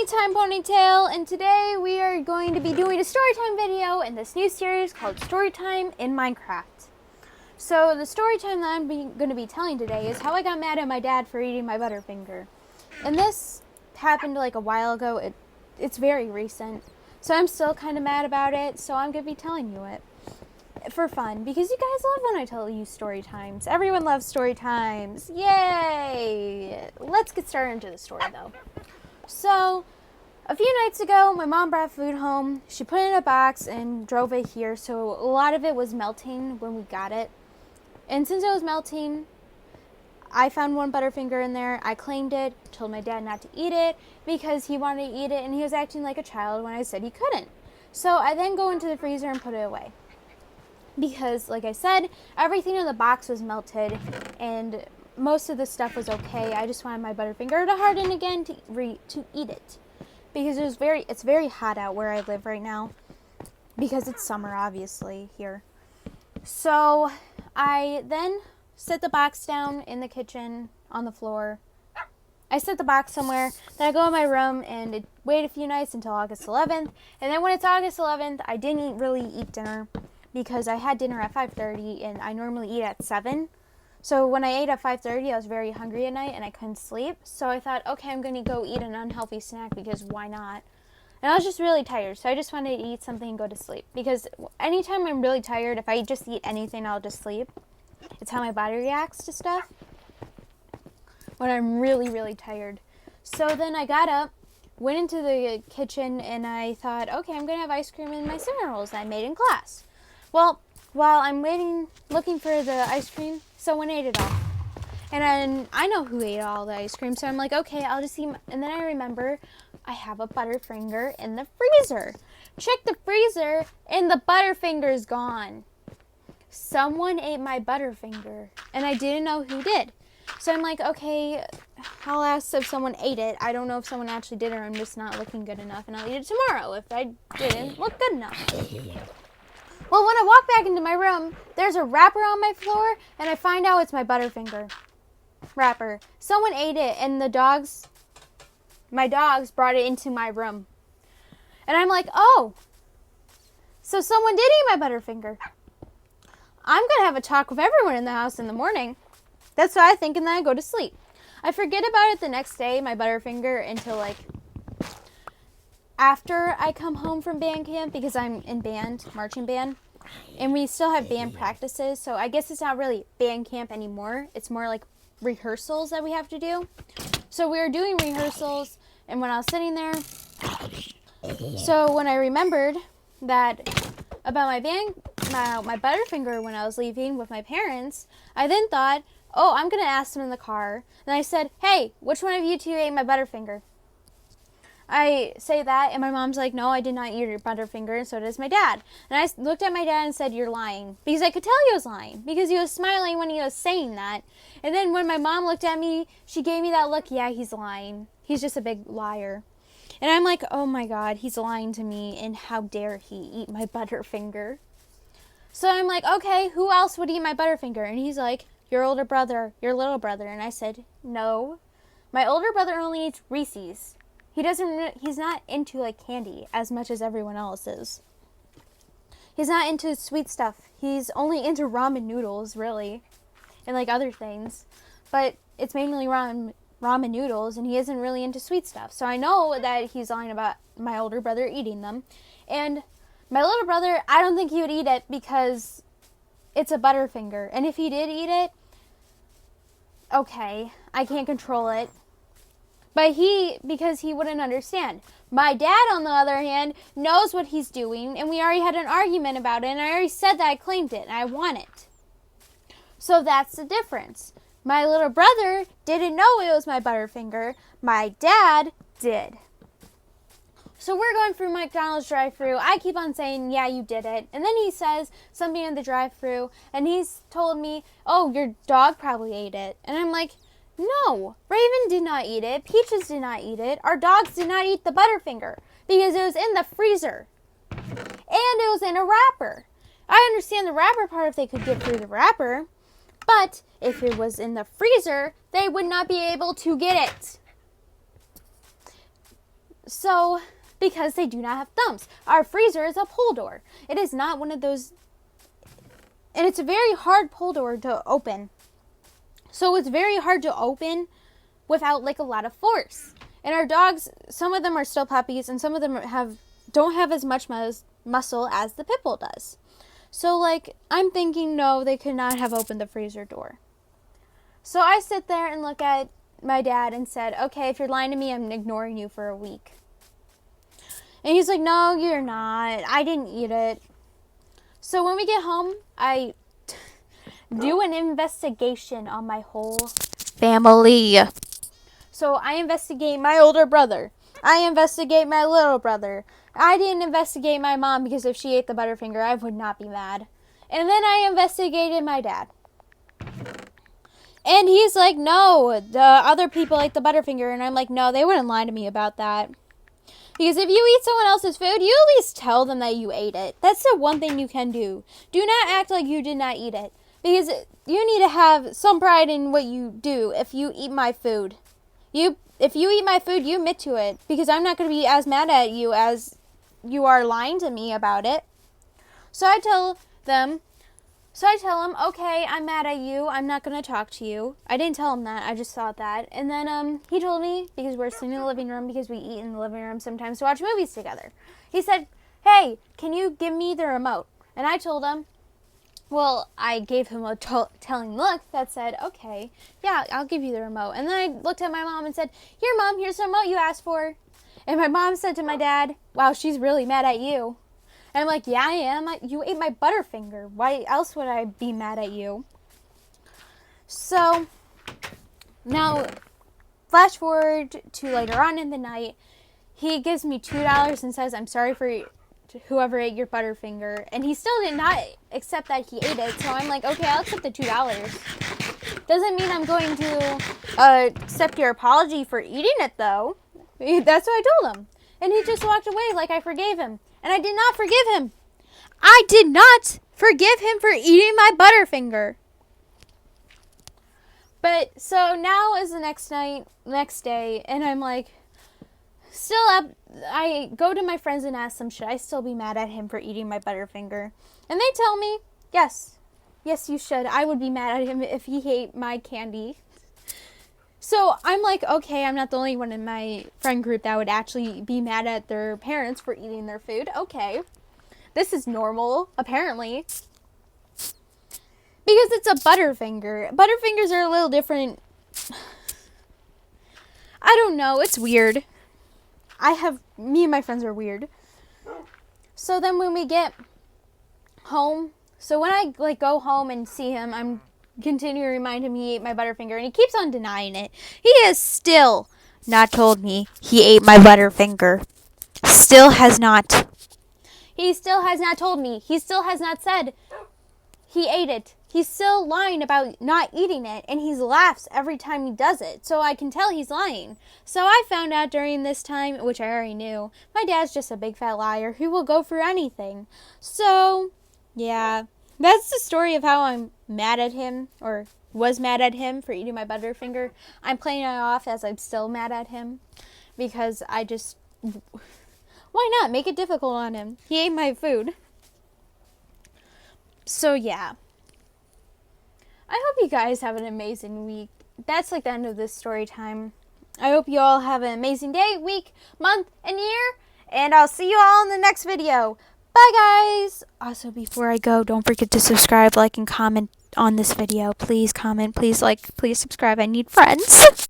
Anytime Ponytail, and today we are going to be doing a storytime video in this new series called Storytime in Minecraft. So the storytime that I'm going to be telling today is how I got mad at my dad for eating my butterfinger. And this happened like a while ago. It's very recent. So I'm still kind of mad about it, so I'm going to be telling you it for fun, because you guys love when I tell you story times. Everyone loves story times. Yay! Let's get started into the story though. So, a few nights ago, my mom brought food home. She put it in a box and drove it here, so a lot of it was melting when we got it. And since it was melting, I found one butterfinger in there. I claimed it, told my dad not to eat it because he wanted to eat it and he was acting like a child when I said he couldn't. So I then go into the freezer and put it away. Because, like I said, everything in the box was melted and most of the stuff was okay. I just wanted my butterfinger to harden again to eat it. Because it's very hot out where I live right now. Because it's summer, obviously, here. So I then set the box down in the kitchen on the floor. I set the box somewhere. Then I go in my room and wait a few nights until August 11th. And then when it's August 11th, I didn't really eat dinner because I had dinner at 5:30 and I normally eat at 7. So when I ate at 5:30, I was very hungry at night and I couldn't sleep. So I thought, okay, I'm going to go eat an unhealthy snack because why not? And I was just really tired, so I just wanted to eat something and go to sleep. Because anytime I'm really tired, if I just eat anything, I'll just sleep. It's how my body reacts to stuff when I'm really, really tired. So then I got up, went into the kitchen, and I thought, okay, I'm going to have ice cream in my cinnamon rolls that I made in class. Well, while I'm waiting, looking for the ice cream, someone ate it all. And then I know who ate all the ice cream, so I'm like, okay, I'll just eat. And then I remember I have a butterfinger in the freezer. Check the freezer, and the butterfinger's gone. Someone ate my butterfinger, and I didn't know who did. So I'm like, okay, I'll ask if someone ate it. I don't know if someone actually did, or I'm just not looking good enough, and I'll eat it tomorrow if I didn't look good enough. Well, when I walk back into my room, there's a wrapper on my floor, and I find out it's my butterfinger wrapper. Someone ate it, and my dogs brought it into my room. And I'm like, oh, so someone did eat my butterfinger. I'm going to have a talk with everyone in the house in the morning. That's what I think, and then I go to sleep. I forget about it the next day, my butterfinger, until like after I come home from band camp, because I'm in band, marching band, and we still have band practices, so I guess it's not really band camp anymore. It's more like rehearsals that we have to do. So we were doing rehearsals, and when I was sitting there, so when I remembered that about my butterfinger when I was leaving with my parents, I then thought, oh, I'm going to ask them in the car. And I said, hey, which one of you two ate my butterfinger? I say that, and my mom's like, no, I did not eat your butterfinger, and so does my dad. And I looked at my dad and said, you're lying. Because I could tell he was lying, because he was smiling when he was saying that. And then when my mom looked at me, she gave me that look, yeah, he's lying. He's just a big liar. And I'm like, oh my God, he's lying to me, and how dare he eat my butterfinger? So I'm like, okay, who else would eat my butterfinger? And he's like, your older brother, your little brother. And I said, no, my older brother only eats Reese's. He's not into like candy as much as everyone else is. He's not into sweet stuff. He's only into ramen noodles, really, and like other things. But it's mainly ramen noodles, and he isn't really into sweet stuff. So I know that he's lying about my older brother eating them. And my little brother, I don't think he would eat it because it's a butterfinger. And if he did eat it, okay, I can't control it. But because he wouldn't understand. My dad, on the other hand, knows what he's doing, and we already had an argument about it, and I already said that I claimed it, and I want it. So that's the difference. My little brother didn't know it was my butterfinger. My dad did. So we're going through McDonald's drive-thru. I keep on saying, yeah, you did it. And then he says something in the drive-thru, and he's told me, oh, your dog probably ate it. And I'm like, no, Raven did not eat it. Peaches did not eat it. Our dogs did not eat the butterfinger because it was in the freezer. And it was in a wrapper. I understand the wrapper part if they could get through the wrapper. But if it was in the freezer, they would not be able to get it. So, because they do not have thumbs. Our freezer is a pull door. It is not one of those, and it's a very hard pull door to open. So it's very hard to open without like a lot of force. And our dogs, some of them are still puppies, and some of them don't have as much muscle as the pit bull does. So like, I'm thinking, no, they could not have opened the freezer door. So I sit there and look at my dad and said, okay, if you're lying to me, I'm ignoring you for a week. And he's like, no, you're not. I didn't eat it. So when we get home, I do an investigation on my whole family. So I investigate my older brother. I investigate my little brother. I didn't investigate my mom because if she ate the butterfinger, I would not be mad. And then I investigated my dad. And he's like, no, the other people ate the butterfinger. And I'm like, no, they wouldn't lie to me about that. Because if you eat someone else's food, you at least tell them that you ate it. That's the one thing you can do. Do not act like you did not eat it. Because you need to have some pride in what you do if you eat my food. If you eat my food, you admit to it. Because I'm not going to be as mad at you as you are lying to me about it. So I tell them, okay, I'm mad at you. I'm not going to talk to you. I didn't tell him that. I just thought that. And then he told me, because we're sitting in the living room, because we eat in the living room sometimes to watch movies together. He said, hey, can you give me the remote? And I told him, well, I gave him a telling look that said, okay, yeah, I'll give you the remote. And then I looked at my mom and said, here, Mom, here's the remote you asked for. And my mom said to my dad, wow, she's really mad at you. And I'm like, yeah, I am. You ate my butterfinger. Why else would I be mad at you? So, now, flash forward to later on in the night. He gives me $2 and says, I'm sorry for whoever ate your butterfinger. And he still did not accept that he ate it. So I'm like, okay, I'll accept the $2. Doesn't mean I'm going to accept your apology for eating it, though. That's what I told him. And he just walked away like I forgave him. And I did not forgive him. I did not forgive him for eating my butterfinger. But so now is the next day, and I'm like, still up. I go to my friends and ask them, should I still be mad at him for eating my butterfinger? And they tell me, yes, you should. I would be mad at him if he ate my candy. So I'm like, okay, I'm not the only one in my friend group that would actually be mad at their parents for eating their food. Okay. This is normal, apparently. Because it's a butterfinger. Butterfingers are a little different. I don't know. It's weird. Me and my friends are weird. So then when we get home, so when I go home and see him, I'm continue to remind him he ate my butterfinger, and he keeps on denying it. He has still not told me he ate my butterfinger. Still has not. He still has not told me. He still has not said he ate it. He's still lying about not eating it, and he laughs every time he does it. So I can tell he's lying. So I found out during this time, which I already knew, my dad's just a big fat liar who will go for anything. So, yeah. That's the story of how I'm mad at him, or was mad at him for eating my butterfinger. I'm playing it off as I'm still mad at him, because why not? Make it difficult on him. He ate my food. So, yeah. I hope you guys have an amazing week. That's like the end of this story time. I hope you all have an amazing day, week, month, and year, and I'll see you all in the next video. Bye, guys! Also, before I go, don't forget to subscribe, like, and comment on this video. Please comment, please like, please subscribe. I need friends.